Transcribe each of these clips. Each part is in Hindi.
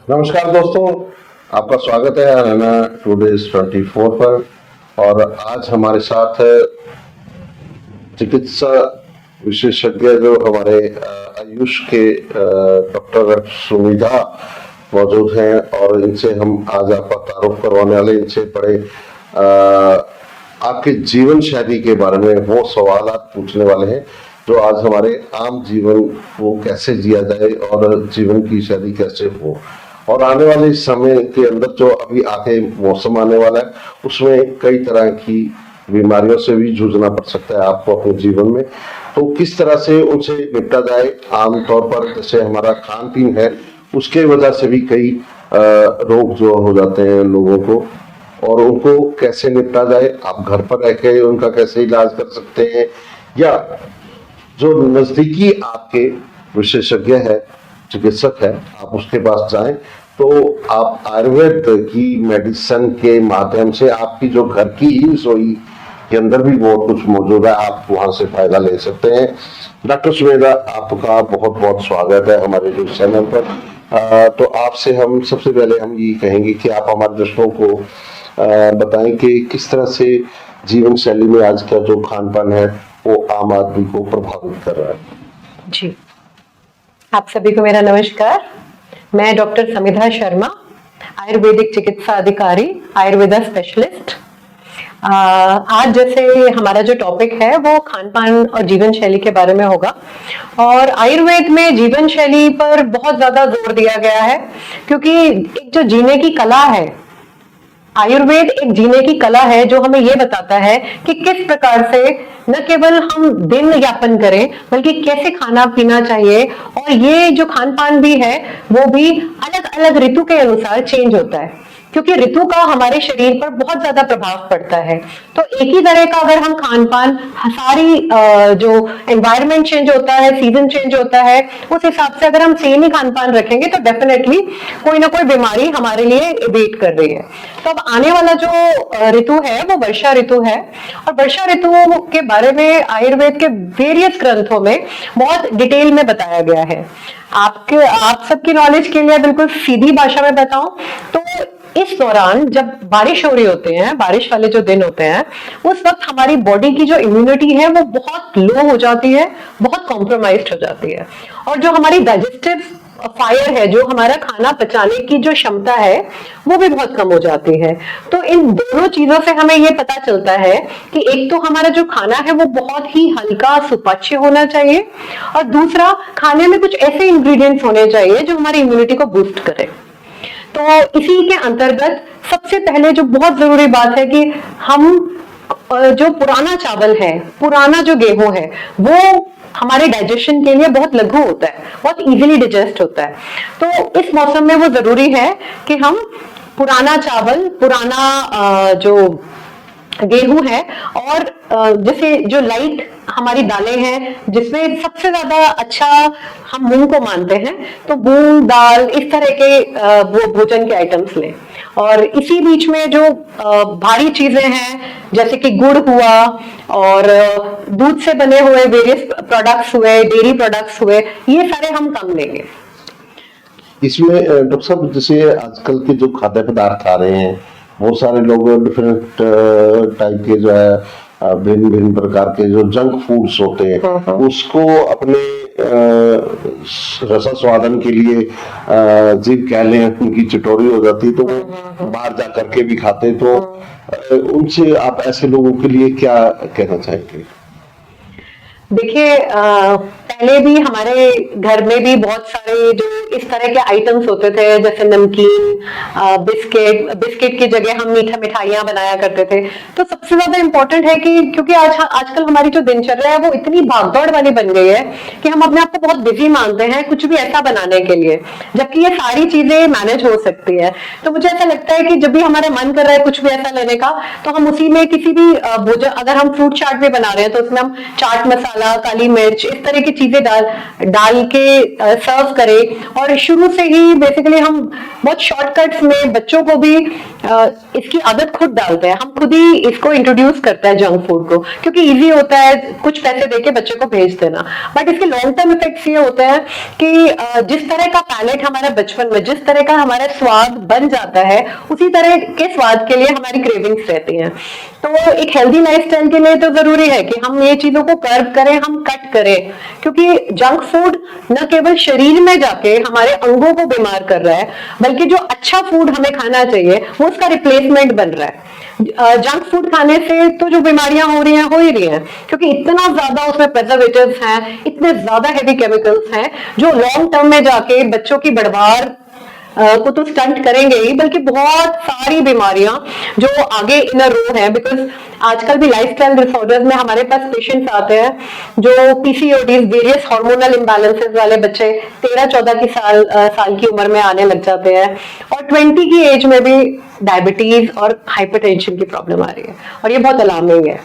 नमस्कार दोस्तों, आपका स्वागत है हरियाणा टुडेज 24 पर। और आज हमारे साथ चिकित्सा विशेषज्ञ जो हमारे आयुष के डॉक्टर सुमिधा मौजूद हैं और इनसे हम आज आपका तारुफ करवाने वाले। इनसे बड़े आपके जीवन शैली के बारे में वो सवाल पूछने वाले हैं जो आज हमारे आम जीवन को कैसे जिया जाए और जीवन की शैली कैसे हो। और आने वाले समय के अंदर जो अभी आगे मौसम आने वाला है उसमें कई तरह की बीमारियों से भी जूझना पड़ सकता है आपको अपने जीवन में। तो किस तरह से उनसे निपटा जाए, आमतौर पर जैसे हमारा खान पीन है उसके वजह से भी कई रोग जो हो जाते हैं लोगों को, और उनको कैसे निपटा जाए। आप घर पर रह के उनका कैसे इलाज कर सकते हैं, या जो नजदीकी आपके विशेषज्ञ है, चिकित्सक है, आप उसके पास जाएं तो आप आयुर्वेद की मेडिसिन के माध्यम से आपकी जो घर की ही रसोई के अंदर भी बहुत कुछ मौजूद है, आप वहां से फायदा ले सकते हैं। डॉक्टर सुमेधा, आपका बहुत बहुत स्वागत है हमारे जो चैनल पर। तो आपसे हम सबसे पहले हम ये कहेंगे कि आप हमारे दर्शकों को बताएं कि किस तरह से जीवन शैली में आज का जो खान पान है वो आम आदमी को प्रभावित कर रहा है। जी, आप सभी को मेरा नमस्कार। मैं डॉक्टर समिधा शर्मा, आयुर्वेदिक चिकित्सा अधिकारी, आयुर्वेदा स्पेशलिस्ट। आज जैसे हमारा जो टॉपिक है वो खान पान और जीवन शैली के बारे में होगा, और आयुर्वेद में जीवन शैली पर बहुत ज्यादा जोर दिया गया है क्योंकि एक जो जीने की कला है, आयुर्वेद एक जीने की कला है जो हमें ये बताता है कि किस प्रकार से न केवल हम दिन यापन करें बल्कि कैसे खाना पीना चाहिए। और ये जो खान पान भी है वो भी अलग अलग ऋतु के अनुसार चेंज होता है क्योंकि ऋतु का हमारे शरीर पर बहुत ज्यादा प्रभाव पड़ता है। तो एक ही तरह का अगर हम खान पान, सारी जो एनवायरनमेंट चेंज होता है, सीजन चेंज होता है, उस हिसाब से अगर हम सेम ही खान पान रखेंगे तो डेफिनेटली कोई ना कोई बीमारी हमारे लिए वेट कर रही है। तो अब आने वाला जो ऋतु है वो वर्षा ऋतु है, और वर्षा ऋतु के बारे में आयुर्वेद के वेरियस ग्रंथों में बहुत डिटेल में बताया गया है। आप सबकी नॉलेज के लिए बिल्कुल सीधी भाषा में बताऊं तो इस दौरान जब बारिश हो रही होते हैं, बारिश वाले जो दिन होते हैं, उस वक्त हमारी बॉडी की जो इम्यूनिटी है वो बहुत लो हो जाती है, बहुत कॉम्प्रोमाइज्ड हो जाती है, और जो हमारी डाइजेस्टिव फायर है, जो हमारा खाना पचाने की जो क्षमता है वो भी बहुत कम हो जाती है। तो इन दोनों चीजों से हमें ये पता चलता है कि एक तो हमारा जो खाना है वो बहुत ही हल्का सुपाच्य होना चाहिए, और दूसरा खाने में कुछ ऐसे इंग्रेडिएंट्स होने चाहिए जो हमारी इम्यूनिटी को बूस्ट करे। तो इसी के अंतर्गत सबसे पहले जो बहुत जरूरी बात है कि हम जो पुराना चावल है, पुराना जो गेहूं है, वो हमारे डाइजेशन के लिए बहुत लघु होता है, बहुत इजीली डाइजेस्ट होता है। तो इस मौसम में वो जरूरी है कि हम पुराना चावल, पुराना जो गेहूं है, और जैसे जो लाइट हमारी दालें हैं जिसमें सबसे ज्यादा अच्छा हम मूंग को मानते हैं, तो मूंग दाल इस तरह के वो भोजन के आइटम्स लें। और इसी बीच में जो भारी चीजें हैं जैसे कि गुड़ हुआ और दूध से बने हुए वेरियस प्रोडक्ट्स हुए, डेयरी प्रोडक्ट्स हुए, ये सारे हम कम लेंगे। इसमें डॉक्टर साहब, जैसे आजकल के जो खाद्य पदार्थ आ रहे हैं, बहुत सारे लोग डिफरेंट टाइप के जो है भिन्न भिन्न प्रकार के जो जंक फूड्स होते हैं उसको अपने रसा स्वादन के लिए जीभ कह लें उनकी चटोरी हो जाती है, तो वो बाहर जा करके भी खाते हैं। तो उनसे आप ऐसे लोगों के लिए क्या कहना चाहेंगे? देखिए, पहले भी हमारे घर में भी बहुत सारे जो इस तरह के आइटम्स होते थे, जैसे नमकीन, बिस्किट की जगह हम मिठाइयां बनाया करते थे। तो सबसे ज्यादा इंपॉर्टेंट है कि क्योंकि आजकल हमारी जो दिनचर्या है वो इतनी भागदौड़ वाली बन गई है कि हम अपने आप को बहुत बिजी मानते हैं कुछ भी ऐसा बनाने के लिए, जबकि ये सारी चीजें मैनेज हो सकती है। तो मुझे ऐसा लगता है कि जब भी हमारा मन कर रहा है कुछ भी ऐसा लेने का, तो हम उसी में किसी भी भोजन, अगर हम फ्रूट चाट भी बना रहे हैं तो उसमें हम चाट मसाला, काली मिर्च, इस तरह की चीजें डाल के सर्व करें। और शुरू से ही बेसिकली हम बहुत शॉर्टकट्स में बच्चों को भी इसकी आदत खुद डालते हैं, हम खुद ही इसको इंट्रोड्यूस करते हैं जंक फूड को, क्योंकि इजी होता है कुछ पैसे देके बच्चे को भेज देना। बट इसके लॉन्ग टर्म इफेक्ट्स ये होते हैं कि जिस तरह का पैलेट हमारे बचपन में, जिस तरह का हमारा स्वाद बन जाता है, उसी तरह के स्वाद के लिए हमारी क्रेविंग्स रहती हैं। तो एक हेल्दी लाइफस्टाइल के लिए तो जरूरी है कि हम ये चीजों को कर्व करें, हम कट करें, क्योंकि जंक फूड न केवल शरीर में जाके हमारे अंगों को बीमार कर रहा है, बल्कि जो अच्छा फूड हमें खाना चाहिए वो उसका रिप्लेसमेंट बन रहा है। जंक फूड खाने से तो जो बीमारियां हो रही हैं, क्योंकि इतना ज्यादा उसमें प्रिजर्वेटिव्स हैं, इतने ज्यादा हेवी केमिकल्स हैं, जो लॉन्ग टर्म में जाके बच्चों की बढ़वार को तो स्टंट करेंगे ही, बल्कि बहुत सारी बीमारियां जो आगे इन अ रो है। बिकॉज आजकल भी लाइफस्टाइल डिसऑर्डर्स में हमारे पास पेशेंट्स आते हैं जो पीसीओडी, वेरियस हार्मोनल इम्बैलेंसेस वाले बच्चे 13-14 की साल की उम्र में आने लग जाते हैं, और 20 की एज में भी डायबिटीज और हाइपरटेंशन की प्रॉब्लम आ रही है, और ये बहुत अलार्मिंग है।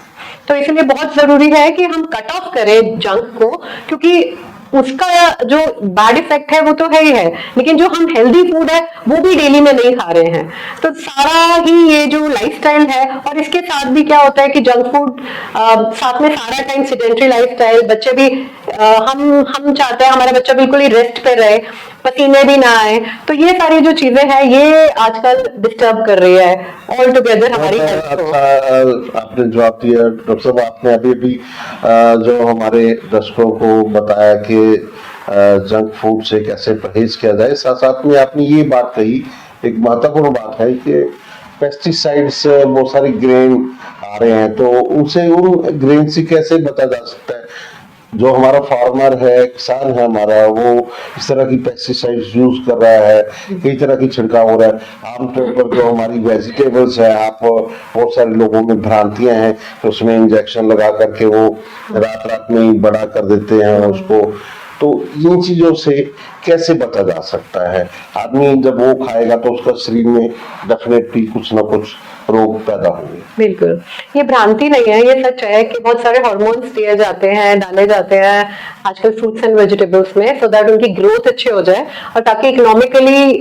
तो इसलिए बहुत जरूरी है कि हम कट ऑफ करें जंक को, क्योंकि उसका जो बैड इफेक्ट है वो तो है ही है, लेकिन जो हम हेल्दी फूड है वो भी डेली में नहीं खा रहे हैं। तो सारा ही ये जो लाइफस्टाइल है, और इसके साथ भी क्या होता है कि जंक फूड साथ में सारा टाइम सेडेंटरी लाइफस्टाइल, बच्चे भी हम चाहते हैं हमारा बच्चा बिल्कुल ही रेस्ट पे रहे, पसीने भी ना आए। तो ये सारी जो चीजें हैं ये आजकल डिस्टर्ब कर रही है ऑल टुगेदर हमारी हेल्थ को। अच्छा आपने जवाब दिया डॉक्टर साहब। आपने अभी जो हमारे दर्शकों को बताया कि जंक फूड से कैसे परहेज किया जाए, साथ साथ में आपने ये बात कही, एक महत्वपूर्ण बात है कि पेस्टिसाइड्स बहुत सारे ग्रेन आ रहे हैं, तो उनसे, उन ग्रेन से कैसे बचा जा सकता है? जो हमारा फार्मर है, किसान है हमारा, वो इस तरह की पेस्टिसाइड्स यूज कर रहा है, कई तरह की छिड़काव हो रहा है। आमतौर पर जो हमारी वेजिटेबल्स है, आप बहुत सारे लोगों में भ्रांतियां हैं कि उसमें इंजेक्शन लगा करके वो रात में ही बड़ा कर देते हैं उसको। तो इन चीजों से कैसे बचा जा सकता है? आदमी जब वो खाएगा तो उसका शरीर में डेफिनेटली कुछ ना कुछ रोग पैदा होंगे। बिल्कुल, ये भ्रांति नहीं है, ये सच है कि बहुत सारे हार्मोन्स दिए जाते हैं, डाले जाते हैं आजकल फ्रूट्स एंड वेजिटेबल्स में, सो दैट उनकी ग्रोथ अच्छी हो जाए और ताकि इकोनॉमिकली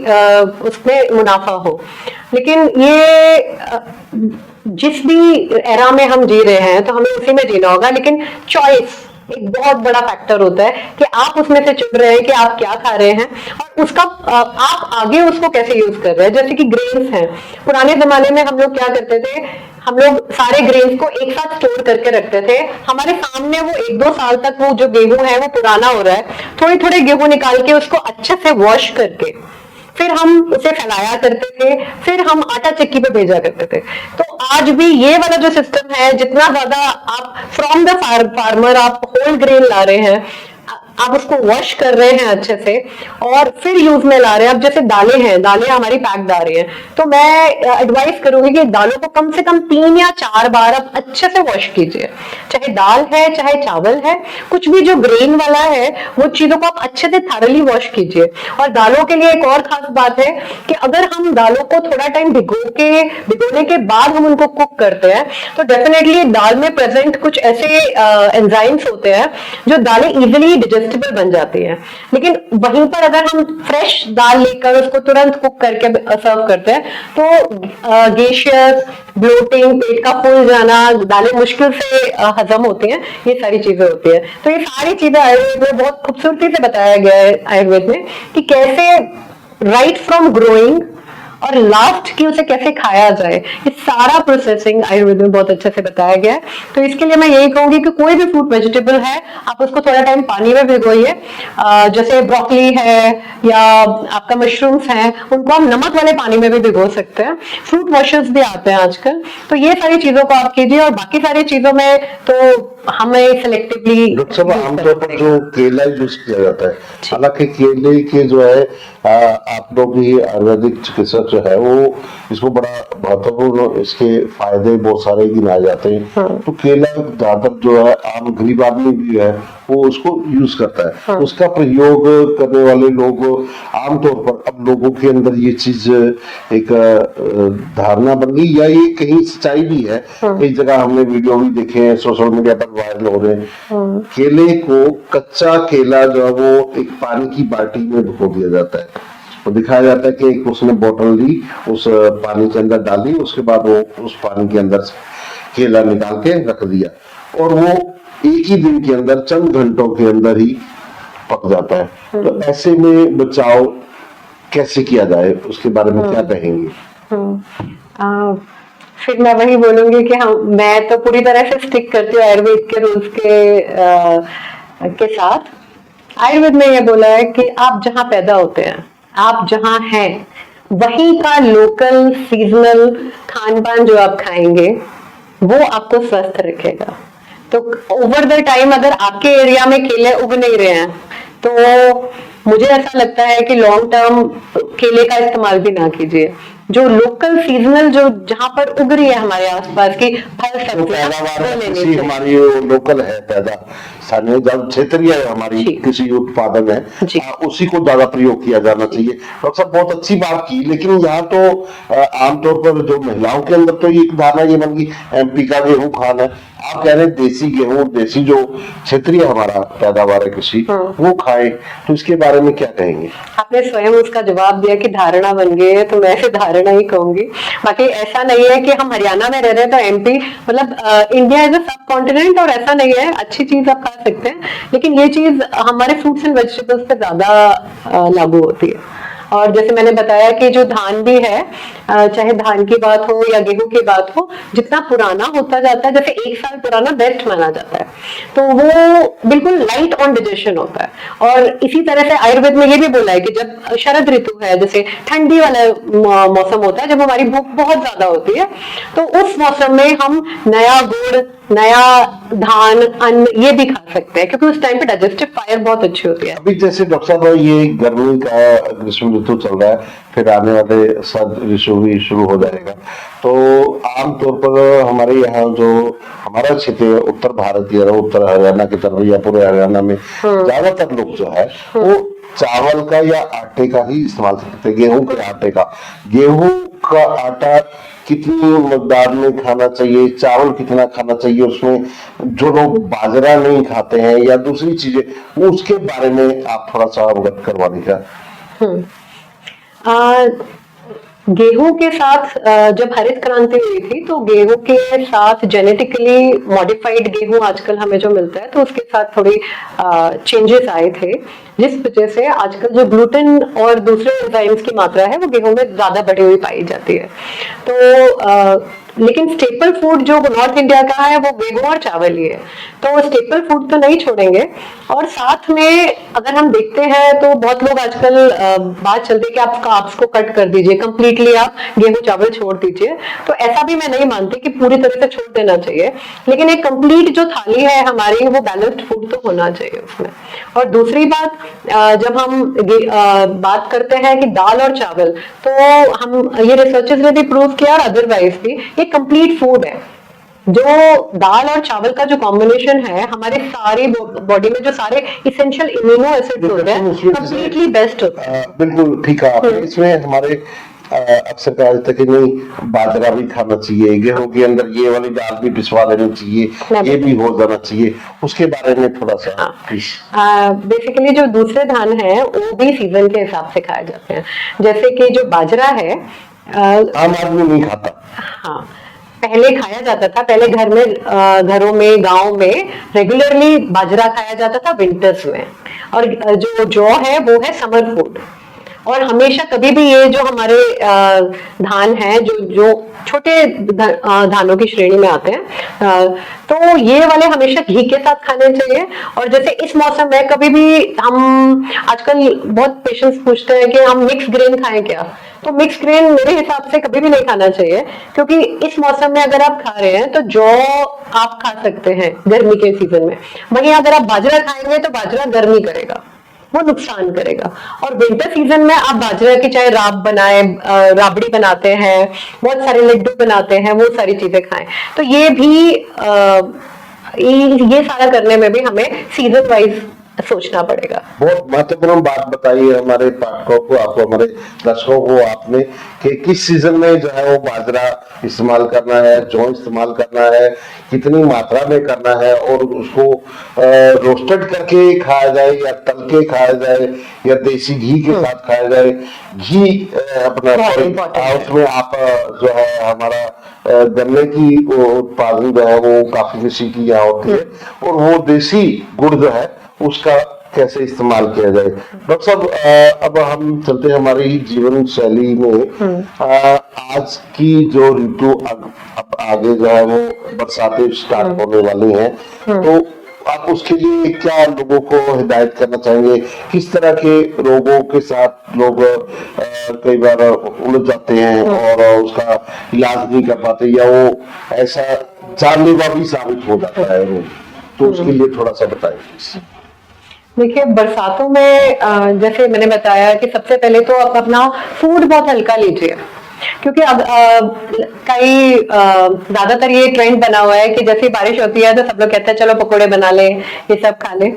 उसमें मुनाफा हो। लेकिन ये जिस भी एरा में हम जी रहे हैं तो हमें उसी में जीना होगा, लेकिन चॉइस एक बहुत बड़ा फैक्टर होता है कि आप उसमें से चुन रहे हैं कि आप क्या खा रहे हैं, और उसका आप आगे उसको कैसे यूज कर रहे हैं। जैसे कि ग्रेन्स हैं, पुराने जमाने में हम लोग क्या करते थे, हम लोग सारे ग्रेन्स को एक साथ स्टोर करके रखते थे, हमारे सामने वो 1-2 साल तक वो जो गेहूं है वो पुराना हो रहा है, थोड़े थोड़े गेहूं निकाल के उसको अच्छे से वॉश करके फिर हम उसे फैलाया करते थे, फिर हम आटा चक्की पे भेजा करते थे। तो आज भी ये वाला जो सिस्टम है, जितना ज्यादा आप फ्रॉम द फार्मर आप होल ग्रेन ला रहे हैं, आप उसको वॉश कर रहे हैं अच्छे से और फिर यूज में ला रहे हैं। अब जैसे दालें हैं, दालें हमारी पैक्ड आ रही हैं, तो मैं एडवाइस करूंगी कि दालों को कम से कम 3 या 4 बार आप अच्छे से वॉश कीजिए। चाहे दाल है, चाहे चावल है, कुछ भी जो ग्रेन वाला है वो चीजों को आप अच्छे से थॉरली वॉश कीजिए। और दालों के लिए एक और खास बात है कि अगर हम दालों को थोड़ा टाइम भिगोने के बाद हम उनको कुक करते हैं तो डेफिनेटली दाल में प्रेजेंट कुछ ऐसे एंजाइम्स होते हैं जो दालें इजिली डिजेस्टेबल बन जाती हैं। लेकिन वहीं पर अगर हम फ्रेश दाल लेकर उसको तुरंत कुक करके सर्व करते हैं तो गैसियस, ब्लोटिंग, पेट का फूल जाना, दालें मुश्किल से हजम होती हैं, ये सारी चीजें होती हैं। तो ये सारी चीजें आयुर्वेद में बहुत खूबसूरती से बताया गया है आयुर्वेद में कि कैसे राइट फ्रॉम ग्रोइंग और लास्ट की उसे कैसे खाया जाए, ये सारा प्रोसेसिंग आयुर्वेद में बहुत अच्छे से बताया गया है। तो इसके लिए मैं यही कहूंगी कि कोई भी फ्रूट वेजिटेबल है आप उसको थोड़ा टाइम पानी में भिगोइए। जैसे ब्रोकली है या आपका मशरूम्स हैं, उनको हम नमक वाले पानी में भी भिगो सकते हैं। फ्रूट वॉशर्स भी आते हैं आजकल, तो ये सारी चीजों को आप कीजिए। और बाकी सारी चीजों में तो हमें सिलेक्टिवली। डॉक्टर साहब, आमतौर पर जो केला यूज किया जाता है, हालांकि केले के जो है आप लोग भी आयुर्वेदिक चिकित्सक जो है वो इसको बड़ा महत्वपूर्ण, इसके फायदे बहुत सारे गिनाए जाते हैं। तो केला ज्यादातर जो है आम गरीब आदमी भी है वो उसको यूज करता है। उसका प्रयोग करने वाले लोग आमतौर पर, अब लोगों के अंदर ये चीज एक धारणा बन गई, या ये कहीं सच्चाई भी है। एक जगह हमने वीडियो भी देखे हैं, सोशल मीडिया पर वायरल हो रहे हैं। केले को, कच्चा केला जो है वो एक पानी की बाल्टी में भिगो दिया जाता है, तो दिखाया जाता है कि एक उसने बोतल ली, उस पानी के अंदर डाली, उसके बाद वो उस पानी के अंदर से केला निकाल के रख दिया, और वो एक ही दिन के अंदर, चंद घंटों के अंदर ही पक जाता है। तो ऐसे में बचाव कैसे किया जाए, उसके बारे में क्या कहेंगे? फिर मैं वही बोलूंगी कि मैं तो पूरी तरह से स्टिक करती हूँ आयुर्वेद के रूल्स के साथ। आयुर्वेद में ये बोला है कि आप जहाँ पैदा होते हैं, आप जहाँ हैं, वहीं का लोकल सीजनल खान पान जो आप खाएंगे वो आपको स्वस्थ रखेगा। तो ओवर द टाइम अगर आपके एरिया में केले उग नहीं रहे हैं, तो मुझे ऐसा लगता है कि लॉन्ग टर्म केले का इस्तेमाल भी ना कीजिए। जो लोकल सीजनल, जो जहां पर उग रही है हमारे आसपास की फल सब्जियां, कृषि हमारी लोकल है, पैदा स्थानीय क्षेत्रीय हमारी कृषि उत्पादन है, उसी को ज्यादा प्रयोग किया जाना चाहिए। डॉक्टर साहब बहुत अच्छी बात की, लेकिन यहाँ तो आमतौर पर जो महिलाओं के अंदर तो एक धारणा ये बन गई, एमपी का गेहूं खाना है, आप कह रहे हैं देसी गेहूं, देसी जो क्षेत्रीय हमारा पैदावार है कृषि, वो खाएं, तो इसके बारे में क्या कहेंगे? आपने स्वयं उसका जवाब दिया कि धारणा बन गई है, तो मैं ऐसे धारणा ही कहूंगी। बाकी ऐसा नहीं है कि हम हरियाणा में रह रहे हैं तो एमपी, मतलब इंडिया इज अ सब कॉन्टिनेंट, और ऐसा नहीं है, अच्छी चीज आप खा सकते हैं, लेकिन ये चीज हमारे फ्रूट्स एंड वेजिटेबल्स पे ज्यादा लागू होती है। और जैसे मैंने बताया कि जो धान भी है, चाहे धान की बात हो या गेहूं की बात हो, जितना पुराना होता जाता है, जैसे 1 साल पुराना बेस्ट माना जाता है, तो वो बिल्कुल लाइट ऑन डाइजेशन होता है। और इसी तरह से आयुर्वेद में ये भी बोला है कि जब शरद ऋतु है, जैसे ठंडी वाला मौसम होता है, जब हमारी भूख बहुत ज्यादा होती है, तो उस मौसम में हम नया गुड़, नया धान, अन्न ये भी खा सकते हैं, क्योंकि उस टाइम पे डाइजेस्टिव फायर बहुत अच्छी होती है। अभी जैसे डॉक्टर साहब ये गर्मी का ग्रीष्म ऋतु चल रहा है, फिर आने वाले सर्द ऋतु भी शुरू हो जाएगा, तो आमतौर पर हमारे यहाँ जो हमारा क्षेत्र है उत्तर भारत या उत्तर हरियाणा की तरफ या पूरे हरियाणा में ज्यादातर लोग जो है वो चावल का या आटे का ही इस्तेमाल करते हैं, गेहूं के आटे का। गेहूं का आटा कितनी मकदार में खाना चाहिए, चावल कितना खाना चाहिए, उसमें जो लोग बाजरा नहीं खाते हैं या दूसरी चीजें, वो उसके बारे में आप थोड़ा सा अवगत करवा दीजिए। गेहूं के साथ जब हरित क्रांति हुई थी, तो गेहूं के साथ जेनेटिकली मॉडिफाइड गेहूं आजकल हमें जो मिलता है, तो उसके साथ थोड़ी चेंजेस आए थे, जिस वजह से आजकल जो ग्लूटेन और दूसरे एंजाइम्स की मात्रा है वो गेहूं में ज्यादा बढ़ी हुई पाई जाती है। तो लेकिन स्टेपल फूड जो नॉर्थ इंडिया का है वो गेहूं और चावल ही है, तो स्टेपल फूड तो नहीं छोड़ेंगे। और साथ में अगर हम देखते हैं तो बहुत लोग आजकल बात चलती है कि आप कार्ब्स को कट कर दीजिए, कंप्लीटली आप गेहूं चावल छोड़ दीजिए, तो ऐसा भी मैं नहीं मानती कि पूरी तरह से छोड़ देना चाहिए, लेकिन एक कंप्लीट जो थाली है हमारी, वो बैलेंस्ड फूड तो होना चाहिए उसमें। और दूसरी बात, जब हम बात करते हैं कि दाल और चावल, तो हम ये रिसर्चेस ने भी प्रूव किया और अदरवाइज भी, ये कंप्लीट फूड है। जो दाल और चावल का जो कॉम्बिनेशन है, हमारे सारी बॉडी में जो सारे इसेंशियल इम्यूनो एसिड्स होते हैं, कंप्लीटली बेस्ट होता है। बिल्कुल ठीक है आपने। इसमें हमारे अक्सर कहा जाता है कि नहीं, बाजरा भी खाना चाहिए, गेहूं के अंदर ये वाली दाल भी पिसवा लेनी चाहिए, ये भी हो जाना चाहिए, उसके बारे में थोड़ा सा प्लीज। बेसिकली जो दूसरे धान है वो भी सीजन के हिसाब से खाए जाते हैं, जैसे कि जो बाजरा है आम आदमी नहीं खाता। हाँ, पहले खाया जाता था, पहले घर में, घरों में, गांव में रेगुलरली बाजरा खाया जाता था विंटर्स में। और जो जौ है वो है समर फूड। और हमेशा कभी भी ये जो हमारे धान है, जो छोटे धानों की श्रेणी में आते हैं, तो ये वाले हमेशा घी के साथ खाने चाहिए। और जैसे इस मौसम में कभी भी हम, आजकल बहुत पेशेंट्स पूछते हैं कि हम मिक्स ग्रेन खाएं क्या, तो मिक्स ग्रेन मेरे हिसाब से कभी भी नहीं खाना चाहिए, क्योंकि इस मौसम में अगर आप खा रहे हैं तो जौ आप खा सकते हैं गर्मी के सीजन में, वहीं अगर आप बाजरा खाएंगे तो बाजरा गर्मी करेगा, वो नुकसान करेगा। और विंटर सीजन में आप बाजरा की चाहे राब बनाए, राबड़ी बनाते हैं, बहुत सारे लड्डू बनाते हैं, वो सारी चीजें खाएं। तो ये भी ये सारा करने में भी हमें सीजन वाइज सोचना पड़ेगा। बहुत महत्वपूर्ण बात बताई है हमारे पाठकों को, आपको, हमारे दर्शकों को आपने, कि किस सीजन में जो है वो बाजरा इस्तेमाल करना है, जौ इस्तेमाल करना है, कितनी मात्रा में करना है, और उसको रोस्टेड करके खाया जाए या तल के खाया जाए या देसी घी के साथ खाया जाए। घी अपना बहुत important है। उसमें आप जो है हमारा गन्ने की उत्पादन जो है वो काफी किसी की यहाँ होती है, और वो देसी गुड़ जो है उसका कैसे इस्तेमाल किया जाए। डॉक्टर साहब, अब हम चलते हैं हमारी जीवन शैली में। आज की जो ऋतु अब आगे जो है वो बरसातें स्टार्ट होने वाली हैं, तो आप उसके लिए क्या लोगों को हिदायत करना चाहेंगे? किस तरह के रोगों के साथ लोग कई बार उलझ जाते हैं और उसका इलाज नहीं कर पाते, या वो ऐसा जानलेवा भी साबित हो जाता है रोग, तो उसके लिए थोड़ा सा बताएं। देखिए, बरसातों में जैसे मैंने बताया कि सबसे पहले तो आप अपना फूड बहुत हल्का लीजिए, क्योंकि अब कई ज्यादातर ये ट्रेंड बना हुआ है कि जैसे बारिश होती है तो सब लोग कहते हैं चलो पकोड़े बना ले, ये सब खा ले।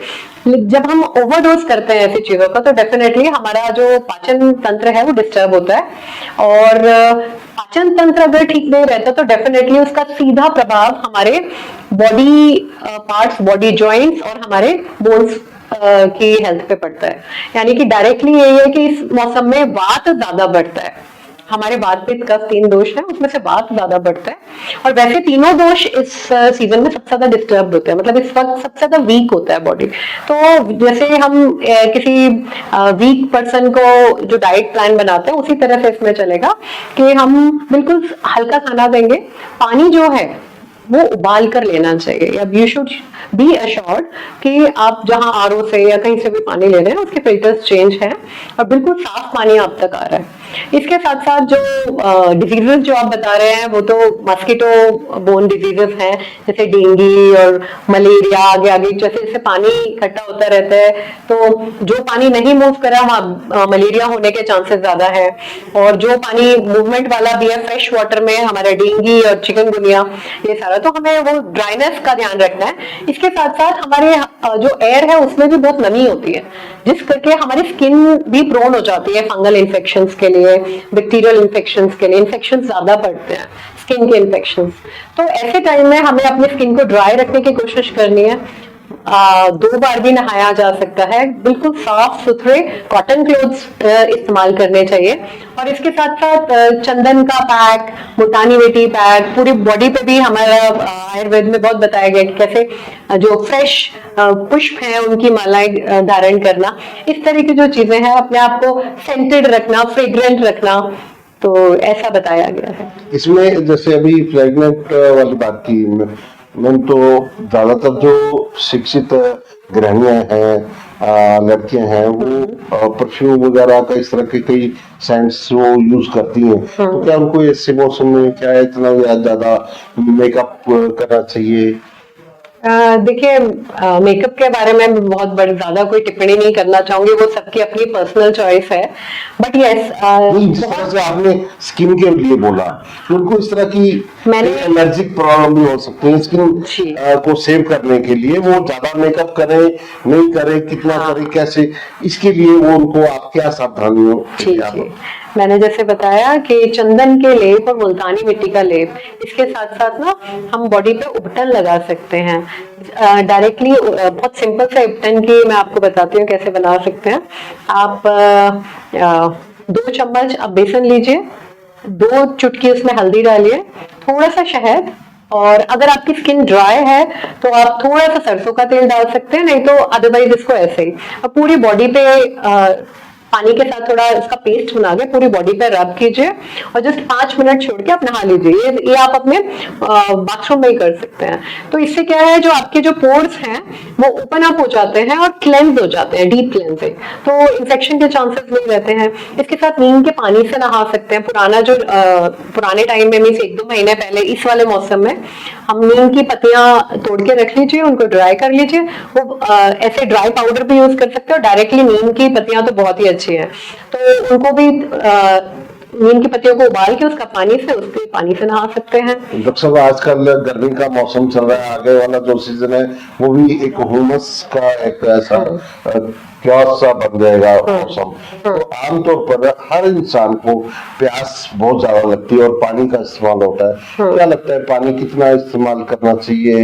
जब हम ओवरडोज करते हैं ऐसी चीजों का तो डेफिनेटली हमारा जो पाचन तंत्र है वो डिस्टर्ब होता है, और पाचन तंत्र अगर ठीक नहीं रहता तो डेफिनेटली उसका सीधा प्रभाव हमारे बॉडी पार्ट्स, बॉडी जॉइंट्स और हमारे बोन्स की हेल्थ पे पड़ता है। यानी कि डायरेक्टली यही है कि इस मौसम में वात ज्यादा बढ़ता है। हमारे वात पित्त कफ 3 दोष है, उसमें से वात ज्यादा बढ़ता है, और वैसे तीनों दोष इस सीजन में सबसे ज्यादा डिस्टर्ब होते हैं, मतलब इस वक्त सबसे ज्यादा वीक होता है बॉडी। तो जैसे हम किसी वीक पर्सन को जो डाइट प्लान बनाते हैं उसी तरह से इसमें चलेगा कि हम बिल्कुल हल्का खाना देंगे। पानी जो है वो उबाल कर लेना चाहिए, या यू शुड बी अश्योर्ड कि आप जहां आरओ से या कहीं से भी पानी ले रहे हैं उसके फिल्टर्स चेंज हैं और बिल्कुल साफ पानी आप तक आ रहा है। इसके साथ साथ जो डिजीजेस जो आप बता रहे हैं वो तो मस्कीटो बोन डिजीजेस हैं, जैसे डेंगू और मलेरिया, आगे आगे जैसे जैसे पानी इकट्ठा होता रहता है तो जो पानी नहीं मूव करा वहाँ मलेरिया होने के चांसेस ज्यादा है, और जो पानी मूवमेंट वाला भी है फ्रेश वाटर में हमारा डेंगू और चिकनगुनिया ये सारा, तो हमें वो ड्राइनेस का ध्यान रखना है। इसके साथ साथ हमारे जो एयर है उसमें भी बहुत नमी होती है, जिस करके हमारी स्किन भी प्रोन हो जाती है फंगल इन्फेक्शंस के लिए, बैक्टीरियल इन्फेक्शंस के लिए। इन्फेक्शंस ज्यादा बढ़ते हैं स्किन के इन्फेक्शंस, तो ऐसे टाइम में हमें अपनी स्किन को ड्राई रखने की कोशिश करनी है। 2 बार भी नहाया जा सकता है, बिल्कुल साफ सुथरे कॉटन क्लोथ्स इस्तेमाल करने चाहिए, और इसके साथ साथ चंदन का पैक, मुल्तानी मिट्टी पैक पूरी बॉडी पे भी हमारा आयुर्वेद में बहुत बताया गया कि कैसे जो फ्रेश पुष्प हैं उनकी मालाएं धारण करना, इस तरह की जो चीजें हैं, अपने आप को सेंटेड रखना, फ्रेग्रेंट रखना, तो ऐसा बताया गया है। इसमें जैसे अभी फ्रेगनेंट वाली बात की, मैंने तो ज्यादातर जो शिक्षित गृहिणियां हैं, लड़कियां हैं, वो परफ्यूम वगैरह का इस तरह के कई सेंट्स वो यूज करती हैं, तो क्या उनको ऐसे मौसम में क्या इतना ज्यादा मेकअप करना चाहिए? देखिए, मेकअप के बारे में बहुत बड़ी ज्यादा कोई टिप्पणी नहीं करना चाहूंगी, वो सबकी अपनी पर्सनल चॉइस है, बट यस जिस तरह से आपने स्किन के लिए बोला, तो उनको इस तरह की एलर्जिक प्रॉब्लम भी हो सकती है, स्किन को सेव करने के लिए वो ज्यादा मेकअप करे नहीं करे, कितना करे, कैसे, इसके लिए वो उनको आप क्या सावधानियों? मैंने जैसे बताया कि चंदन के लेप और मुल्तानी मिट्टी का लेप, इसके साथ साथ ना हम बॉडी पे उपटन लगा सकते हैं डायरेक्टली। बहुत सिंपल सा उपटन की मैं आपको बताती हूँ कैसे बना सकते हैं। आप 2 चम्मच आप बेसन लीजिए, 2 चुटकी उसमें हल्दी डालिए, थोड़ा सा शहद, और अगर आपकी स्किन ड्राई है तो आप थोड़ा सा सरसों का तेल डाल सकते हैं, नहीं तो अदरवाइज इसको ऐसे ही और पूरी बॉडी पे पानी के साथ थोड़ा इसका पेस्ट बना के पूरी बॉडी पे रब कीजिए, और जस्ट 5 मिनट छोड़ के आप नहा लीजिए। ये आप अपने बाथरूम में ही कर सकते हैं। तो इससे क्या है, जो आपके जो पोर्स हैं वो ओपन अप हो जाते हैं और क्लेंस हो जाते हैं, डीप क्लेंसिंग, तो इन्फेक्शन के चांसेस नहीं रहते हैं। इसके साथ नीम के पानी से नहा सकते हैं। पुराने टाइम में मीन्स 1-2 महीने पहले इस वाले मौसम में हम नीम की पत्तियां तोड़ के रख लीजिए, उनको ड्राई कर लीजिए। वो ऐसे ड्राई पाउडर भी यूज कर सकते हो, डायरेक्टली नीम की पत्तियां तो बहुत ही अच्छी है, तो उनको भी नीम की पत्तियों को उबाल के उसका उसके पानी से नहा सकते हैं। डॉक्टर साहब, आजकल गर्मी का मौसम चल रहा है, आगे वाला जो सीजन है वो भी एक ह्यूमस का एक ऐसा क्योस सा बन जाएगा मौसम। तो आमतौर पर हर इंसान को प्यास बहुत ज्यादा लगती है और पानी का इस्तेमाल होता है। क्या लगता है, पानी कितना इस्तेमाल करना चाहिए,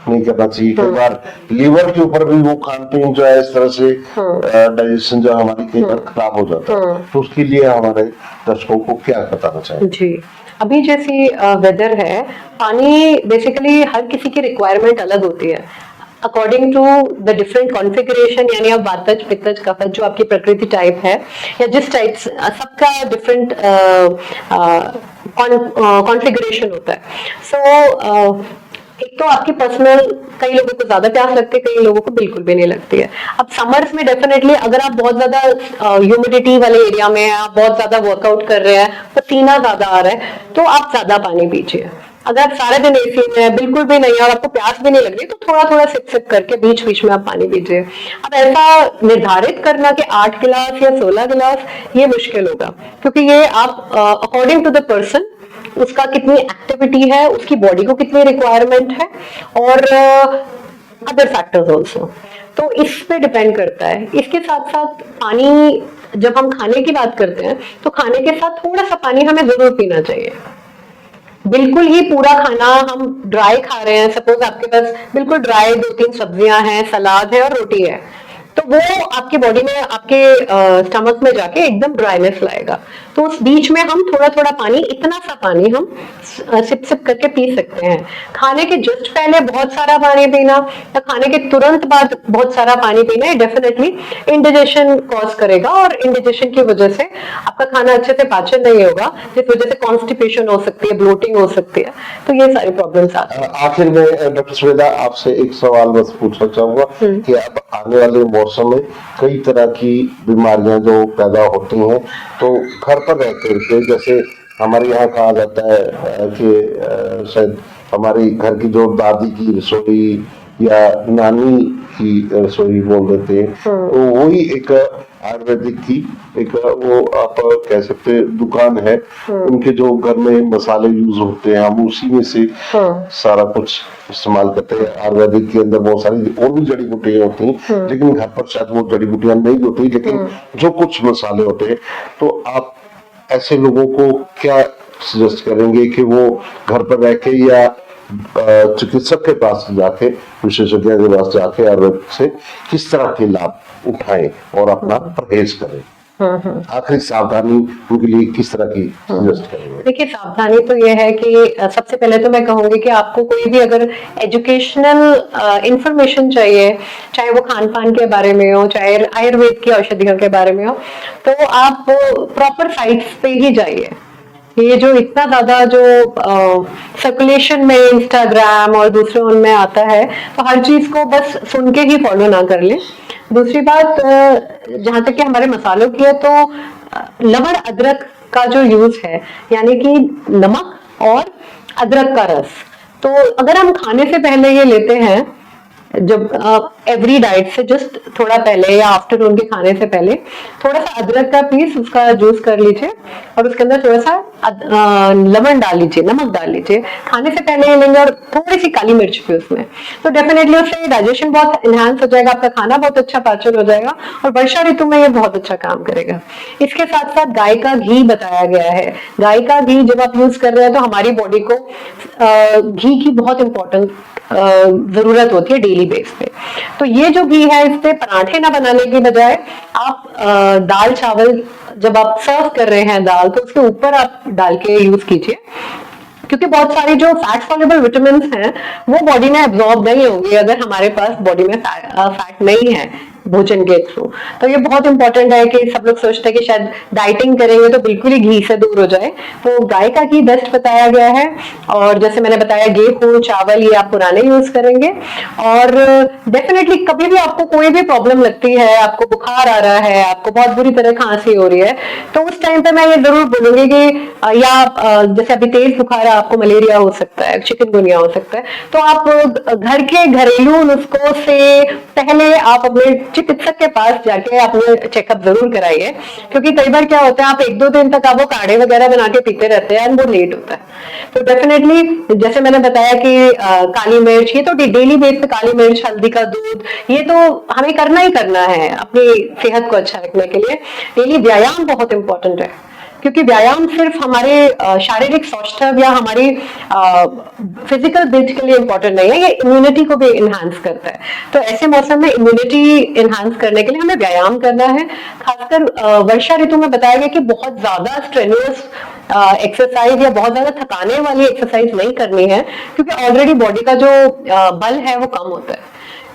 नहीं करना चाहिए? कई बार लीवर के ऊपर भी वो खान पीन जो है इस तरह से डाइजेशन जो हमारी कई बार खराब हो जाता है, तो उसके लिए हमारे दर्शकों को क्या बताना चाहिए? जी, अभी जैसी वेदर है, पानी बेसिकली हर किसी की रिक्वायरमेंट अलग होती है according to the different configuration, यानी अब वातज पित्तज कफज जो आपकी प्रकृति टाइप है या जिस टाइप सबका डिफरेंट कॉन्फ़िगरेशन होता है। सो एक तो आपकी पर्सनल, कई लोगों को ज्यादा प्यास लगती है, कई लोगों को बिल्कुल भी नहीं लगती है। अब समर्स में डेफिनेटली अगर आप बहुत ज्यादा ह्यूमिडिटी वाले एरिया में हैं, आप बहुत ज्यादा वर्कआउट कर रहे हैं, पसीना ज्यादा आ रहा है, तो आप ज्यादा पानी पीजिए। अगर आप सारे दिन एसी में है, बिल्कुल भी नहीं और आपको प्यास भी नहीं लग रही, तो थोड़ा थोड़ा सिप सिप करके बीच बीच में आप पानी पीजिए। अब ऐसा निर्धारित करना कि 8 गिलास या 16 गिलास, ये मुश्किल होगा, क्योंकि ये आप अकॉर्डिंग टू द पर्सन, उसका कितनी एक्टिविटी है, उसकी बॉडी को कितनी रिक्वायरमेंट है और अदर फैक्टर्स ऑल्सो, तो इस पे डिपेंड करता है। इसके साथ साथ पानी, जब हम खाने की बात करते हैं तो खाने के साथ थोड़ा सा पानी हमें जरूर पीना चाहिए। बिल्कुल ही पूरा खाना हम ड्राई खा रहे हैं, सपोज आपके पास बिल्कुल ड्राई 2-3 सब्जियां हैं, सलाद है और रोटी है, तो वो आपके बॉडी में, आपके स्टमक में जाके एकदम ड्राइनेस लाएगा। तो उस बीच में हम थोड़ा थोड़ा पानी, इतना सा पानी हम सिप सिप करके पी सकते हैं। खाने के जस्ट पहले बहुत सारा पानी पीना या खाने के तुरंत बाद बहुत सारा पानी पीना डेफिनेटली इंडिजेशन कॉज करेगा और इंडिजेशन की वजह से आपका खाना अच्छे से पाचन नहीं होगा, जिस वजह से कॉन्स्टिपेशन हो सकती है, ब्लोटिंग हो सकती है, तो ये सारी प्रॉब्लम्स आती हैं। आखिर में डॉक्टर सुमेधा, आपसे एक सवाल बस पूछना चाहूंगा कि अब आने वाले मौसम में कई तरह की बीमारियां जो पैदा होती हैं, तो घर पर रहते हुए, जैसे हमारे यहाँ कहा जाता है कि शायद हमारी घर की जो दादी की रसोई या नानी की रसोई बोल देते हैं, तो वही एक आयुर्वेदिक की एक वो आप कह सकते हैं दुकान है। उनके जो घर में मसाले यूज होते हैं, हम उसी में से सारा कुछ इस्तेमाल करते हैं। आयुर्वेदिक के अंदर बहुत सारी और भी जड़ी बूटियां होती हैं, लेकिन घर पर शायद वो जड़ी बूटियां नहीं होती, लेकिन जो कुछ मसाले होते हैं, तो आप ऐसे लोगों को क्या सजेस्ट करेंगे कि वो घर पर रह के या चिकित्सक के पास जाके, विशेषज्ञ के पास जाके आयुर्वेद से किस तरह के लाभ उठाएं और अपना परहेज करें? आखिरी सावधानी उनके लिए किस तरह की सजेस्ट करेंगे? देखिए, सावधानी तो ये है कि सबसे पहले तो मैं कहूंगी कि आपको कोई भी अगर एजुकेशनल इंफॉर्मेशन चाहिए, चाहे वो खान पान के बारे में हो, चाहे आयुर्वेद की औषधियों के बारे में हो, तो आप प्रॉपर साइट्स पे ही जाइए। ये जो इतना ज्यादा जो सर्कुलेशन में इंस्टाग्राम और दूसरे उनमें आता है, तो हर चीज को बस सुन के ही फॉलो ना कर ले। दूसरी बात, जहां तक कि हमारे मसालों की है, तो लवण अदरक का जो यूज है, यानी कि नमक और अदरक का रस, तो अगर हम खाने से पहले ये लेते हैं, जब एवरी डाइट से जस्ट थोड़ा पहले या आफ्टरनून के खाने से पहले थोड़ा सा अदरक का पीस, उसका जूस कर लीजिए और उसके अंदर थोड़ा सा लवण डाल लीजिए, नमक डाल लीजिए, खाने से पहले लेंगे, और थोड़ी सी काली मिर्च भी उसमें, तो डेफिनेटली उससे डाइजेशन बहुत इनहांस हो जाएगा, आपका खाना बहुत अच्छा पाचन हो जाएगा और वर्षा ऋतु में ये बहुत अच्छा काम करेगा। इसके साथ साथ गाय का घी बताया गया है। गाय का घी जब आप यूज कर रहे हैं, तो हमारी बॉडी को घी की बहुत इंपॉर्टेंट जरूरत होती है डेली बेस पे। तो ये जो घी है, इस पे पराठे ना बनाने की बजाय आप दाल चावल जब आप सर्व कर रहे हैं दाल, तो उसके ऊपर आप डाल के यूज कीजिए, क्योंकि बहुत सारी जो फैट सॉल्युबल विटामिन हैं वो बॉडी में एब्जॉर्ब नहीं होंगे अगर हमारे पास बॉडी में फैट नहीं है भोजन के थ्रू। तो ये बहुत इंपॉर्टेंट है कि सब लोग सोचते हैं कि शायद डाइटिंग करेंगे तो बिल्कुल ही घी से दूर हो जाए, तो गाय का घी बेस्ट बताया गया है। और जैसे मैंने बताया, गेहूं चावल ये आप पुराने यूज करेंगे। और डेफिनेटली कभी भी आपको कोई भी प्रॉब्लम लगती है, आपको बुखार आ रहा है, आपको बहुत बुरी तरह खांसी हो रही है, तो उस टाइम पे मैं ये जरूर बोलूंगी कि या जैसे अभी तेज बुखार है, आपको मलेरिया हो सकता है, चिकनगुनिया हो सकता है, तो आप घर के घरेलू नुस्खों से पहले आप अपने चिकित्सक के पास जाके आपने चेकअप जरूर कराइए, क्योंकि कई बार क्या होता है आप 1-2 दिन तक आप वो काढ़े वगैरह बना के पीते रहते हैं और वो लेट होता है। तो डेफिनेटली जैसे मैंने बताया कि काली मिर्च, ये तो डेली बेस पे काली मिर्च, हल्दी का दूध, ये तो हमें करना ही करना है अपनी सेहत को अच्छा रखने के लिए। डेली व्यायाम बहुत इंपॉर्टेंट है, क्योंकि व्यायाम सिर्फ हमारे शारीरिक सौष्ठव या हमारी फिजिकल बिल्ड के लिए इंपॉर्टेंट नहीं है, ये इम्यूनिटी को भी इनहांस करता है। तो ऐसे मौसम में इम्यूनिटी इनहांस करने के लिए हमें व्यायाम करना है। खासकर वर्षा ऋतु में बताया गया कि बहुत ज्यादा स्ट्रेनियस एक्सरसाइज या बहुत ज्यादा थकाने वाली एक्सरसाइज नहीं करनी है, क्योंकि ऑलरेडी बॉडी का जो बल है वो कम होता है।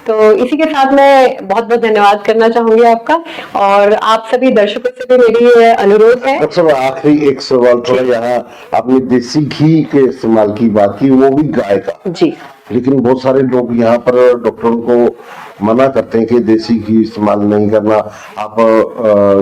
तो इसी के साथ मैं बहुत बहुत धन्यवाद करना चाहूंगी आपका, और आप सभी दर्शकों से भी मेरी अनुरोध है। डॉक्टर साहब, आखिरी एक सवाल, थोड़ा यहाँ आपने देसी घी के इस्तेमाल की बात की, वो भी गाय का जी, लेकिन बहुत सारे लोग यहाँ पर डॉक्टरों को मना करते हैं कि देसी घी इस्तेमाल नहीं करना, आप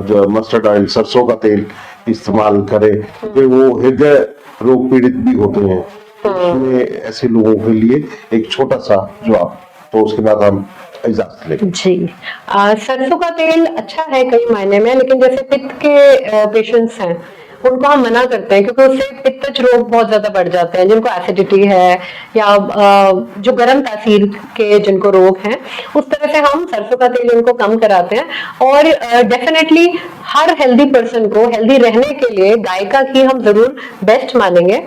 जो मस्टर्ड ऑयल, सरसों का तेल इस्तेमाल करें, क्योंकि वो हृदय रोग पीड़ित भी होते हैं। इसमें ऐसे लोगों के लिए एक छोटा सा जवाब, तो उसके बाद हम इजाजत लेंगे। जी, सरसों का तेल अच्छा है कई मायने में, लेकिन जैसे पित्त के पेशेंट्स हैं उनको हम मना करते हैं, क्योंकि उससे पित्तज रोग बहुत ज्यादा बढ़ जाते हैं, जिनको एसिडिटी है या जो गर्म तासीर के जिनको रोग हैं, उस तरह से हम सरसों का तेल उनको कम कराते हैं। और डेफिनेटली हर हेल्दी पर्सन को हेल्दी रहने के लिए गाय का घी हम जरूर बेस्ट मानेंगे।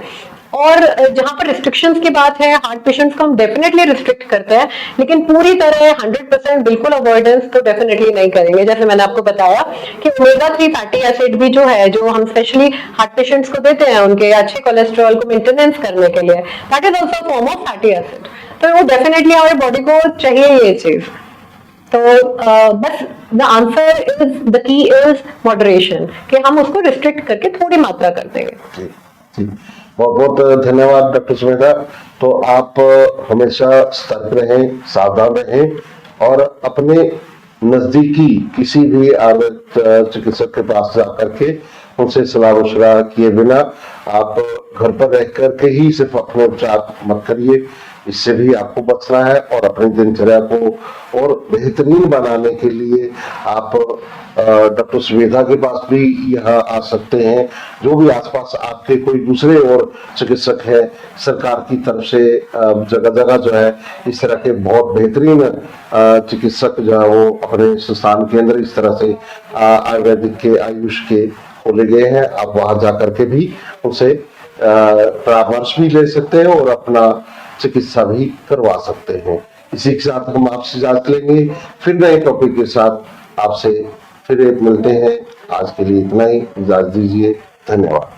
और जहां पर रिस्ट्रिक्शंस की बात है, हार्ट पेशेंट्स को हम डेफिनेटली रिस्ट्रिक्ट करते हैं, लेकिन पूरी तरह 100% बिल्कुल अवॉइडेंस तो डेफिनेटली नहीं करेंगे। जैसे मैंने आपको बताया कि ओमेगा 3 फैटी एसिड भी जो है, जो हम स्पेशली हार्ट पेशेंट्स को देते हैं उनके अच्छे कोलेस्ट्रॉल को मेंटेनेंस करने के लिए, that is also form of fatty acid. तो वो डेफिनेटली हमारी बॉडी को चाहिए ये चीज। तो बस the answer is, the key is moderation, कि हम उसको रिस्ट्रिक्ट करके थोड़ी मात्रा कर देंगे। बहुत बहुत धन्यवाद डॉक्टर सुमेधा। तो आप हमेशा सतर्क रहें, सावधान रहें और अपने नजदीकी किसी भी आयुर्वेद चिकित्सक के पास जाकर के उनसे सलाह मशवरा किए बिना आप घर पर रह करके ही सिर्फ अपने उपचार मत करिए, इससे भी आपको बचना है। और अपनी दिनचर्या को और बेहतरीन बनाने के लिए आप डॉक्टर सुमेधा के पास भी यहाँ आ सकते हैं। जो भी आसपास आपके कोई दूसरे और चिकित्सक है, सरकार की तरफ से जगह जगह जो है इस तरह के बहुत बेहतरीन चिकित्सक जो है वो अपने संस्थान के अंदर इस तरह से आयुर्वेदिक के, आयुष के खोले गए हैं। आप वहां जाकर के भी उनसे परामर्श भी ले सकते हैं और अपना चिकित्सा भी करवा सकते हैं। इसी के साथ हम आपसे इजाजत लेंगे, फिर नए टॉपिक के साथ आपसे फिर मिलते हैं। आज के लिए इतना ही, इजाजत दीजिए, धन्यवाद।